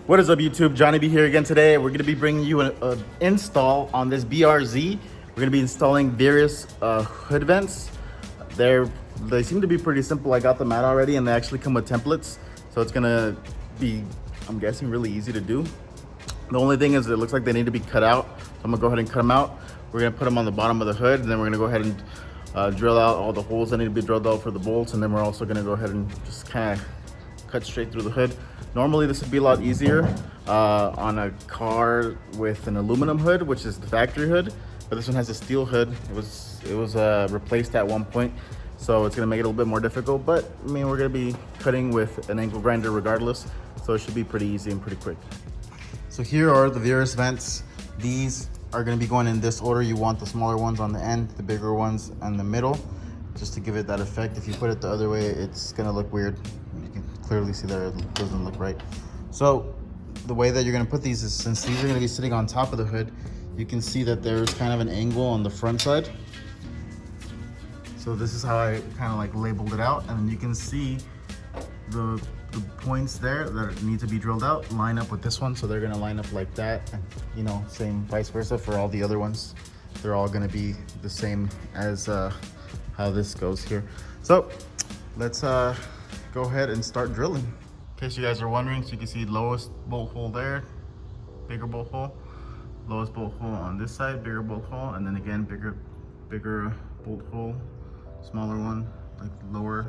What is up, YouTube? Johnny B here again today. We're going to be bringing you an install on this BRZ. We're going to be installing various hood vents. They seem to be pretty simple. I got them out already and they actually come with templates. So it's going to be, I'm guessing, really easy to do. The only thing is it looks like they need to be cut out. So I'm going to go ahead and cut them out. We're going to put them on the bottom of the hood, and then we're going to go ahead and drill out all the holes that need to be drilled out for the bolts. And then we're also going to go ahead and just kind of cut straight through the hood. Normally this would be a lot easier on a car with an aluminum hood, which is the factory hood, but this one has a steel hood. It was replaced at one point, so it's gonna make it a little bit more difficult, but I mean, we're gonna be cutting with an angle grinder regardless, so it should be pretty easy and pretty quick. So here are the Verus vents. These are gonna be going in this order. You want the smaller ones on the end, the bigger ones in the middle, just to give it that effect. If you put it the other way, it's gonna look weird. You can clearly see that it doesn't look right. So the way that you're gonna put these is, since these are gonna be sitting on top of the hood, you can see that there's kind of an angle on the front side. So this is how I kind of like labeled it out, and you can see the points there that need to be drilled out line up with this one. So they're gonna line up like that, and you know, same vice versa for all the other ones. They're all gonna be the same as how this goes here. So let's go ahead and start drilling. In case you guys are wondering, so you can see lowest bolt hole there, bigger bolt hole, lowest bolt hole on this side, bigger bolt hole, and then again bigger bolt hole, smaller one, like lower,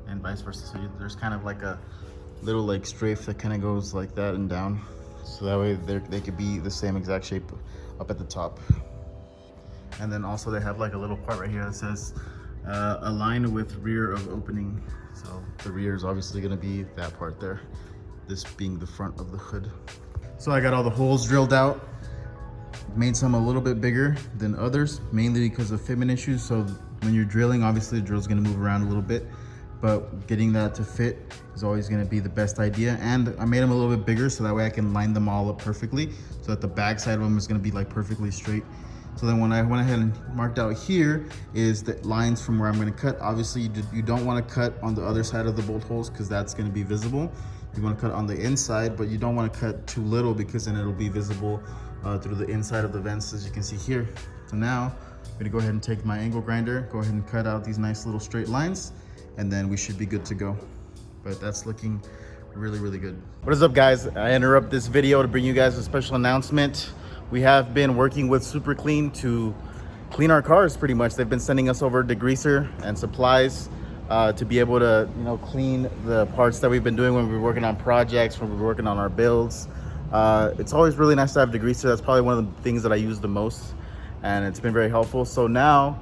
and vice versa. So there's kind of like a little like strafe that kind of goes like that and down, so that way they could be the same exact shape up at the top. And then also they have like a little part right here that says align with rear of opening. So the rear is obviously going to be that part there, this being the front of the hood. So I got all the holes drilled out, made some a little bit bigger than others, mainly because of fitment issues. So when you're drilling, obviously the drill's going to move around a little bit, but getting that to fit is always going to be the best idea. And I made them a little bit bigger so that way I can line them all up perfectly, so that the back side of them is going to be like perfectly straight. So then when I went ahead and marked out here is the lines from where I'm going to cut. Obviously you don't want to cut on the other side of the bolt holes because that's going to be visible. You want to cut on the inside, but you don't want to cut too little because then it'll be visible through the inside of the vents, as you can see here. So now I'm going to go ahead and take my angle grinder, go ahead and cut out these nice little straight lines, and then we should be good to go. But that's looking really, really good. What is up, guys? I interrupt this video to bring you guys a special announcement. We have been working with SuperClean to clean our cars pretty much. They've been sending us over degreaser and supplies to be able to, you know, clean the parts that we've been doing when we're working on projects, when we're working on our builds. It's always really nice to have degreaser. That's probably one of the things that I use the most, and it's been very helpful. So now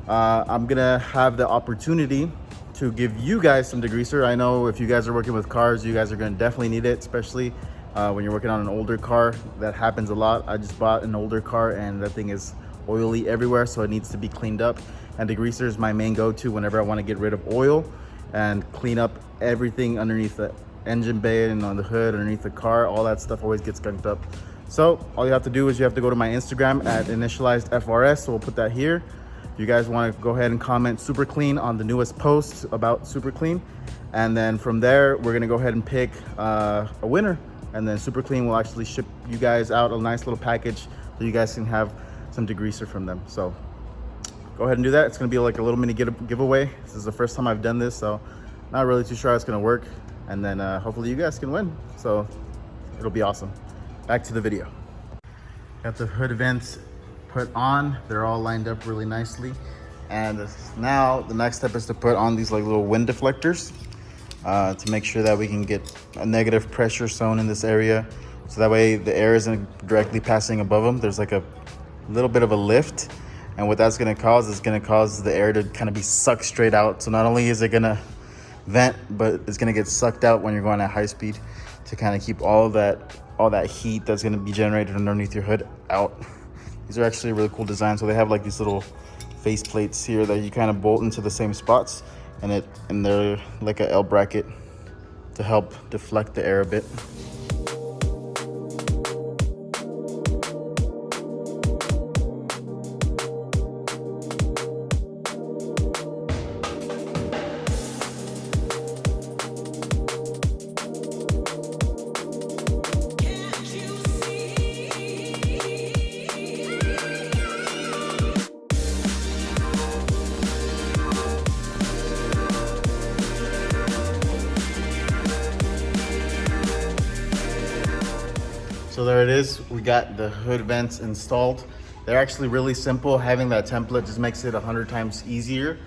I'm gonna have the opportunity to give you guys some degreaser. I know if you guys are working with cars, you guys are gonna definitely need it, especially when you're working on an older car. That happens a lot. I just bought an older car and that thing is oily everywhere, so it needs to be cleaned up. And degreaser is my main go-to whenever I want to get rid of oil and clean up everything underneath the engine bay and on the hood, underneath the car. All that stuff always gets gunked up. So all you have to do is you have to go to my Instagram at initialized FRS. So we'll put that here. If you guys want to go ahead and comment SuperClean on the newest post about SuperClean, and then from there we're going to go ahead and pick a winner. And then SuperClean will actually ship you guys out a nice little package so you guys can have some degreaser from them. So go ahead and do that. It's gonna be like a little mini giveaway. This is the first time I've done this, so not really too sure how it's gonna work. And then hopefully you guys can win. So it'll be awesome. Back to the video. Got the hood vents put on. They're all lined up really nicely. And now the next step is to put on these like little wind deflectors. To make sure that we can get a negative pressure zone in this area, so that way the air isn't directly passing above them. There's like a little bit of a lift, and what that's going to cause is going to cause the air to kind of be sucked straight out. So not only is it going to vent, but it's going to get sucked out when you're going at high speed, to kind of keep all that heat that's going to be generated underneath your hood out. These are actually a really cool design. So they have like these little face plates here that you kind of bolt into the same spots, and they're like a L bracket to help deflect the air a bit. So there it is. We got the hood vents installed. They're actually really simple. Having that template just makes it 100 times easier.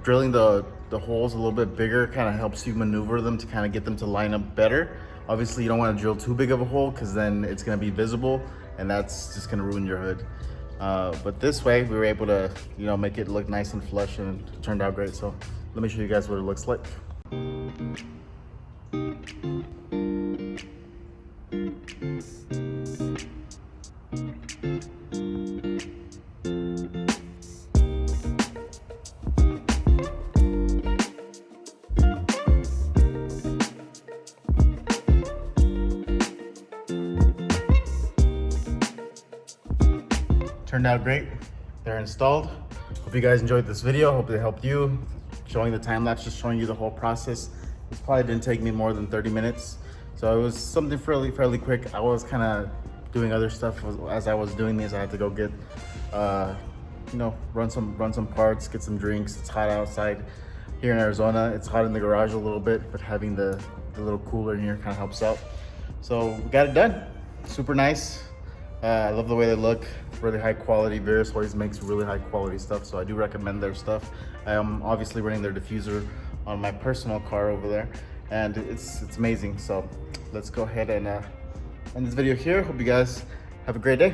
Drilling the holes a little bit bigger kind of helps you maneuver them to kind of get them to line up better. Obviously, you don't want to drill too big of a hole because then it's going to be visible and that's just going to ruin your hood. But this way, we were able to, make it look nice and flush, and it turned out great. So let me show you guys what it looks like. Turned out great. They're installed. Hope you guys enjoyed this video. Hope it helped you. Showing the time lapse, just showing you the whole process. This probably didn't take me more than 30 minutes. So it was something fairly quick. I was kind of doing other stuff as I was doing this. I had to go get, run some parts, get some drinks. It's hot outside here in Arizona. It's hot in the garage a little bit, but having the little cooler in here kind of helps out. So we got it done. Super nice. I love the way they look. Really high quality. Verus always makes really high quality stuff, so I do recommend their stuff. I am obviously running their diffuser on my personal car over there, and it's amazing. So let's go ahead and end this video here. Hope you guys have a great day.